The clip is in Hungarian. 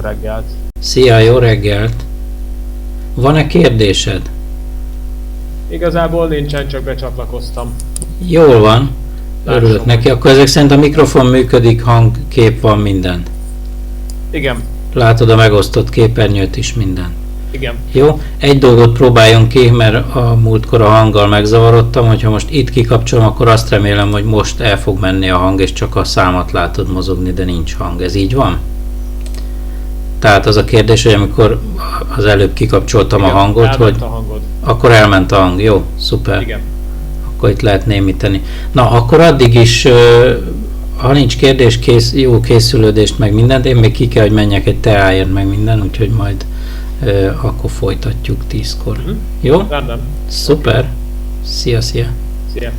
reggelt! Szia, jó reggelt! Van-e kérdésed? Igazából nincsen, csak becsatlakoztam. Jól van. Örülök neki. Akkor ezek szerint a mikrofon működik, hang, kép van, minden. Igen. Látod a megosztott képernyőt is, minden. Igen. Jó, egy dolgot próbáljon ki, mert a múltkor a hanggal megzavarodtam, hogyha most itt kikapcsolom, akkor azt remélem, hogy most el fog menni a hang, és csak a számat látod mozogni, de nincs hang. Ez így van? Tehát az a kérdés, hogy amikor az előbb kikapcsoltam a hangot, hogy a hangod. Akkor elment a hang. Jó, szuper. Igen. Akkor itt lehet némítani. Na, akkor addig is, ha nincs kérdés, jó készülődést, meg mindent, én még ki kell, hogy menjek egy teáért, meg minden, úgyhogy majd akkor folytatjuk 10-kor. Jó? Rendben. Szuper. Szia, szia. Szia.